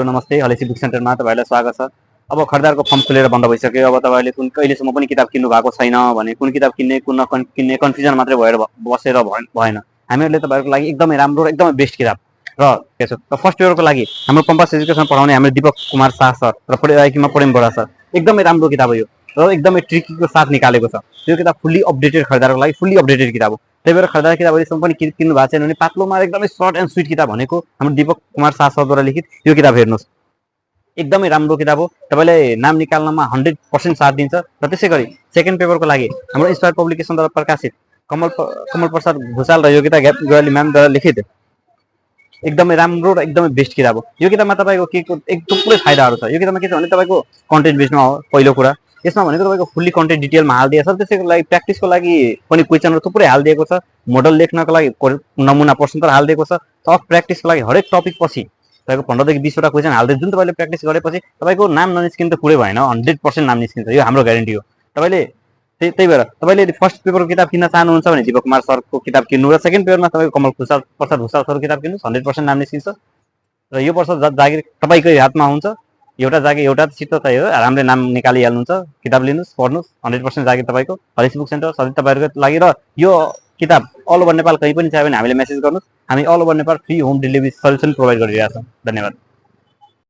नमस्ते, हलेसी बुक सेन्टरमा तपाईहरुलाई स्वागत छ। अब खरिदारको फर्म खुलेर बन्द भइसक्यो। अब तपाईहरुले कुन कहिलेसम्म पनि किताब किन्नु भएको छैन भने कुन किताब किन्ने कुन नकिन्ने कन्फ्युजन मात्रै भएर बसेर भएन। हामीहरुले तपाईहरुको लागि एकदमै राम्रो र एकदमै बेस्ट किताब र त्यसो र फर्स्ट इयरको लागि हाम्रो कम्पास एजुकेसन पढाउने हाम्रो दीपक कुमार शाह सर र आइकीमा प्रेम बडा सर एकदमै राम्रो किताब हो यो र एकदमै ट्रिकीको साथ निकालेको छ। यो किताब फुल्ली अपडेटेड खरिदारको लागि फुल्ली अपडेटेड किताब हो। त्यही भएर खरिदार किताब अहिलेसम्म पनि किन्नु भएको छैन भने पातलोमा एकदमै सर्ट एन्ड स्वीट किताब भनेको हाम्रो दीपक कुमार शाह सरद्वारा लिखित यो किताब हेर्नुहोस्। एकदमै राम्रो किताब हो। तपाईलाई नाम निकाल्नमा 100% साथ दिन्छ र त्यसैगरी सेकेन्ड पेपरको लागि हाम्रो इन्स्पायर पब्लिकेसनद्वारा प्रकाशित कमल प्रसाद भुसाल र योगिता गोयली म्यामद्वारा लिखित एकदमै राम्रो र एकदमै बेस्ट किताब हो। यो किताबमा तपाईको के एकदम पुरै फाइदाहरु छ। यो किताबमा के छ भने तपाईको कन्टेन्ट बेच्नु हो पहिलो कुरा। यसमा भनेको तपाईको फुल्ली कन्टेन्ट डिटेलमा हाल्दिएको छ। त्यसैको लागि प्र्याक्टिसको लागि पनि क्वेशनहरु थुप्रै हाल्दिएको छ। मोडल लेख्नको लागि नमुना प्रश्नोत्तर हाल्दिएको छ। टप प्र्याक्टिसको लागि हरेक टपिक पछि तपाईको 15 देखि 20 वटा क्वेशन हाल्दै जुन तपाईले प्र्याक्टिस गरेपछि तपाईको नाम ननिस्किन्छ त पुरै भएन। 100% नाम निस्किन्छ। यो हाम्रो ग्यारेन्टी हो। तपाईले त्यही भएर तपाईले फर्स्ट पेपरको किताब किन्न चाहनुहुन्छ भने दीपक कुमार सरको किताब किन्नु र सेकेन्ड पेपरमा तपाईको कमल प्रसाद भुसाल सरको किताब किन्नु 100% नाम निस्किन्छ र यो वर्ष जागिर तपाईकै हातमा हुन्छ। एउटा जागिर एउटा चित्त चाहियो आरामले नाम निकालिहाल्नुहुन्छ। किताब लिनुस् पढ्नुस् 100% जागिर तपाईको हलेसी बुक सेन्टर सधैँ तपाईहरुको लागि। र यो किताब अल ओभर नेपाल कहीँ पनि चाहियो भने हामीले मेसेज गर्नुस्। हामी all over Nepal free home delivery solution provide गरिरहेका छौँ। धन्यवाद।